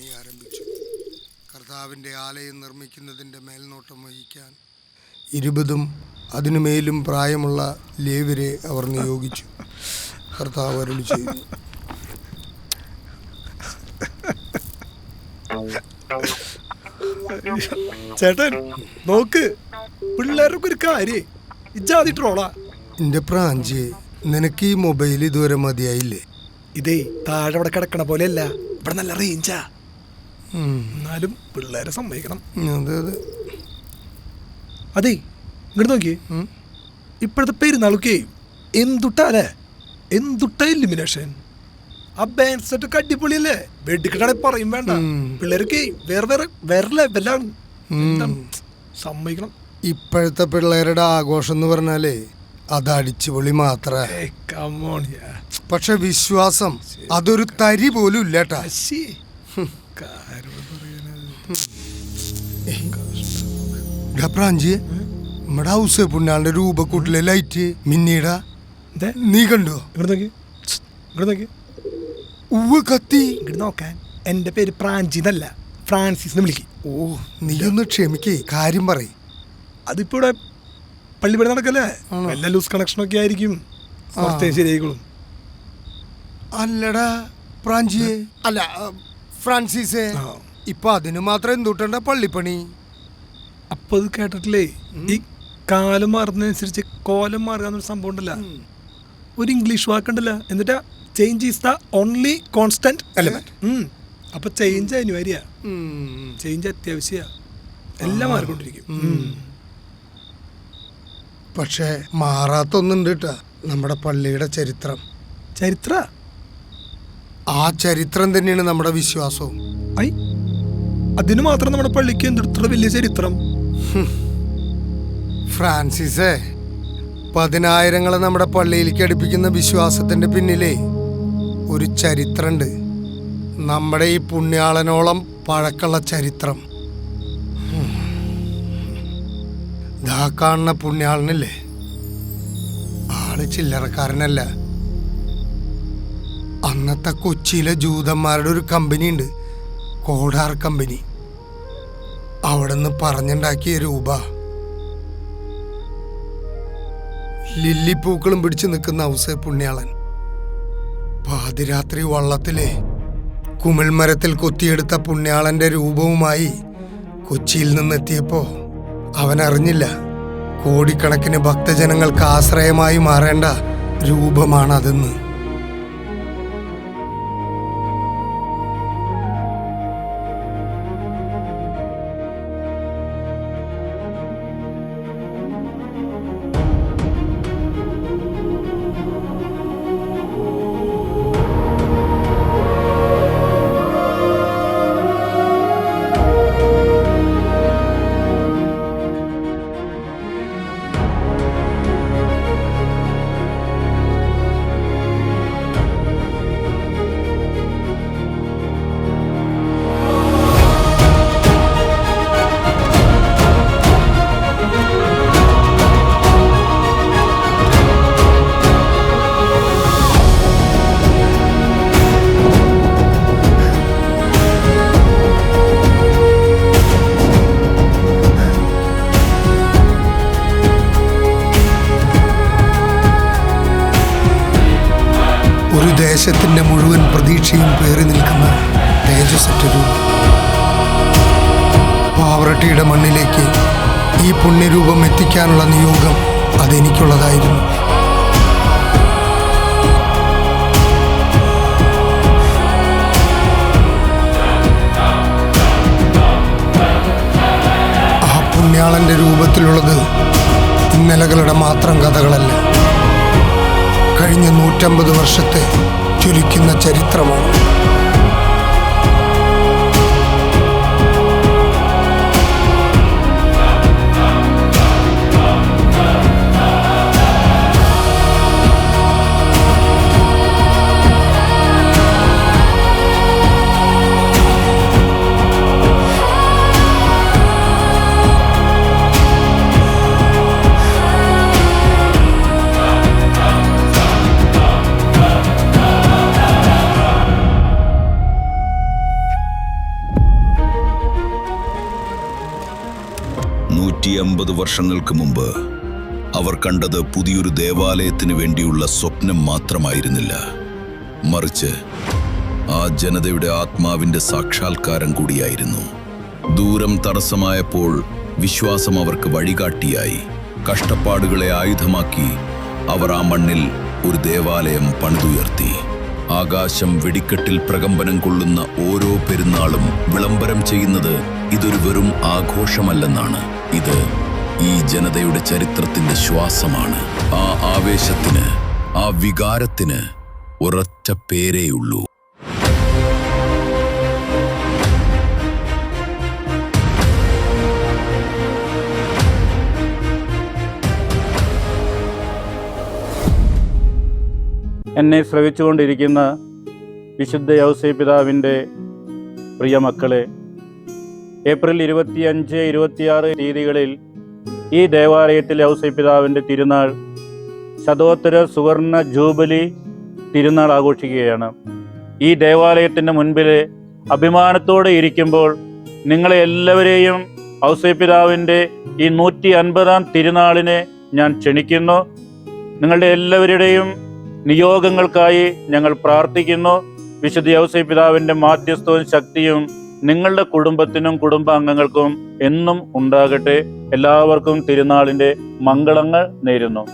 പണി ആരംഭിച്ചു. കർത്താവിൻ്റെ ആലയം നിർമ്മിക്കുന്നതിൻ്റെ മേൽനോട്ടം വഹിക്കാൻ 20 അതിനുമേലും പ്രായമുള്ള ലേവ്യരെ അവർ നിയോഗിച്ചു. കർത്താവ് അരുളി ചെയ്തു, ചേട്ടൻ നോക്ക്, പിള്ളേർക്ക് ഒരു കാര്യം ഇജാതി ട്രോളാ. എൻ്റെ പ്രാഞ്ചി, നിനക്ക് ഈ മൊബൈൽ ഇതുവരെ മതിയായില്ലേ? ഇതേ താഴെ അവിടെ കിടക്കണ പോലെയല്ല, ഇവിടെ നല്ല റേഞ്ചാ. എന്നാലും പിള്ളേരെ സമ്മതിക്കണം. അതെ അതെ. അതേ ഇങ്ങോട്ട് നോക്കിയേ, ഇപ്പോഴത്തെ പെരുന്നാളൊക്കെ എന്തുട്ടാലേ, എന്തുട്ടാ ഇല്ലുമിനേഷൻ. ആ ബാൻഡ് സെറ്റ് ഒക്കെ അടിപൊളിയല്ലേ, വെടിക്കെട്ടാണെ പറയും വേണ്ട. പിള്ളേരൊക്കെ വേറെ വേറെ വേറെ ലെവലാണ്, സമ്മതിക്കണം. ഇപ്പോഴത്തെ പിള്ളേരുടെ ആഘോഷം എന്ന് പറഞ്ഞാലേ അത് അടിച്ചുപൊളി മാത്രമേ. പക്ഷെ വിശ്വാസം അതൊരു തരി പോലും ഇല്ലേട്ടാ. പ്രാഞ്ചി, നമ്മുടെ ഹൗസ് പുണ്യാളുടെ രൂപക്കൂട്ടിലെ ലൈറ്റ് മിന്നീടാ, നീ കണ്ടോ? ഉവ്വ് കത്തി. നോക്കാൻ എന്റെ പേര് പ്രാഞ്ചി എന്നല്ല, ഫ്രാൻസിസ് എന്ന് വിളിക്കും. ഓ, നീ ഒന്ന് ക്ഷമിക്കേ, കാര്യം പറയും. അതിപ്പോ ഇവിടെ പള്ളിപ്പടി നടക്കല്ലേ, എല്ലാ ലൂസ് കണക്ഷനൊക്കെ ആയിരിക്കും, ശരിയായിക്കോളും. അല്ലടാ പ്രാഞ്ചിയെ, അല്ല ഫ്രാൻസിസേ, ഇപ്പൊ അതിന് മാത്രം എന്തുട്ടണ്ട പള്ളിപ്പണി? അപ്പൊ അത് കേട്ടിട്ടില്ലേ, ഈ കാലം മാറുന്നതനുസരിച്ച് കോലം മാറുക എന്നൊരു സംഭവം ഉണ്ടല്ല, ഒരു ഇംഗ്ലീഷ് വാക്കുണ്ടല്ല, എന്നിട്ടാ change is the only constant element. അപ്പൊ ചേഞ്ച് അനിവാര്യ, ചേഞ്ച് അത്യാവശ്യ, എല്ലാം മാറിക്കൊണ്ടിരിക്കും. പക്ഷെ മാറാത്തൊന്നുണ്ട് കേട്ടാ, നമ്മുടെ പള്ളിയുടെ ചരിത്രം. ചരിത്ര ആ ചരിത്രം തന്നെയാണ് നമ്മുടെ വിശ്വാസവും. അതിന് മാത്രം നമ്മുടെ പള്ളിക്ക് എന്തെത്ര വലിയ ചരിത്രം. ഫ്രാൻസിസേ, 10,000 നമ്മുടെ പള്ളിയിലേക്ക് അടുപ്പിക്കുന്ന വിശ്വാസത്തിന്റെ പിന്നിലേ ഒരു ചരിത്രമുണ്ട്. നമ്മുടെ ഈ പുണ്യാളനോളം പഴക്കമുള്ള ചരിത്രം. ഇതാ കാണുന്ന പുണ്യാളനല്ലേ, ആള് ചില്ലറക്കാരനല്ല. അന്നത്തെ കൊച്ചിയിലെ ജൂതന്മാരുടെ ഒരു കമ്പനി ഉണ്ട്, കോഡാർ കമ്പനി. അവിടെ നിന്ന് പറഞ്ഞുണ്ടാക്കിയ രൂപ. ലില്ലിപ്പൂക്കളും പിടിച്ചു നിൽക്കുന്ന ഔസേ പുണ്യാളൻ പാതിരാത്രി വള്ളത്തിലെ കുമിൾമരത്തിൽ കൊത്തിയെടുത്ത പുണ്യാളന്റെ രൂപവുമായി കൊച്ചിയിൽ നിന്നെത്തിയപ്പോ അവൻ അറിഞ്ഞില്ല, കോടിക്കണക്കിന് ഭക്തജനങ്ങൾക്ക് ആശ്രയമായി മാറേണ്ട രൂപമാണതെന്ന്. ഒരു ദേശത്തിന്റെ മുഴുവൻ പ്രതീക്ഷയും പേറി നിൽക്കുന്ന തേജസ്സറ്റ രൂപം. പാവറട്ടിയുടെ മണ്ണിലേക്ക് ഈ പുണ്യരൂപം എത്തിക്കാനുള്ള നിയോഗം അതെനിക്കുള്ളതായിരുന്നു. ആ പുണ്യാളന്റെ രൂപത്തിലുള്ളത് ഇന്നലകളുടെ മാത്രം കഥകളല്ല, കഴിഞ്ഞ 150 വർഷത്തെ ജ്വലിക്കുന്ന ചരിത്രമാണ്. 150 വർഷങ്ങൾക്ക് മുമ്പ് അവർ കണ്ടത് പുതിയൊരു ദേവാലയത്തിന് വേണ്ടിയുള്ള സ്വപ്നം മാത്രമായിരുന്നില്ല, മറിച്ച് ആ ജനതയുടെ ആത്മാവിന്റെ സാക്ഷാത്കാരം കൂടിയായിരുന്നു. ദൂരം തടസ്സമായപ്പോൾ വിശ്വാസം അവർക്ക് വഴികാട്ടിയായി. കഷ്ടപ്പാടുകളെ ആയുധമാക്കി അവർ ആ മണ്ണിൽ ഒരു ദേവാലയം പണിതുയർത്തി. ആകാശം വെടിക്കെട്ടിൽ പ്രകമ്പനം കൊള്ളുന്ന ഓരോ പെരുന്നാളും വിളംബരം ചെയ്യുന്നത് ഇതൊരു വെറും ആഘോഷമല്ലെന്നാണ്. ഇത് ഈ ജനതയുടെ ചരിത്രത്തിന്റെ ശ്വാസമാണ്. ആ ആവേശത്തിന്, ആ വികാരത്തിന് ഒരൊറ്റ പേരേയുള്ളൂ. എന്നെ ശ്രവിച്ചുകൊണ്ടിരിക്കുന്ന വിശുദ്ധ യൗസേ പിതാവിൻ്റെ പ്രിയ മക്കളെ, ഏപ്രിൽ 25, 26 തീയതികളിൽ ഈ ദേവാലയത്തിൽ യൗസേ പിതാവിൻ്റെ തിരുനാൾ, ശതോത്തര സുവർണ ജൂബിലി തിരുനാൾ ആഘോഷിക്കുകയാണ്. ഈ ദേവാലയത്തിൻ്റെ മുൻപിൽ അഭിമാനത്തോടെ ഇരിക്കുമ്പോൾ നിങ്ങളെ എല്ലാവരെയും യൗസേ പിതാവിൻ്റെ ഈ 150-ാം തിരുനാളിനെ ഞാൻ ക്ഷണിക്കുന്നു. നിങ്ങളുടെ എല്ലാവരുടെയും നിയോഗങ്ങൾക്കായി ഞങ്ങൾ പ്രാർത്ഥിക്കുന്നു. വിശുദ്ധ യൗസേ പിതാവിൻ്റെ മാധ്യസ്ഥവും ശക്തിയും നിങ്ങളുടെ കുടുംബത്തിനും കുടുംബാംഗങ്ങൾക്കും എന്നും ഉണ്ടാകട്ടെ. എല്ലാവർക്കും തിരുനാളിൻ്റെ മംഗളങ്ങൾ നേരുന്നു.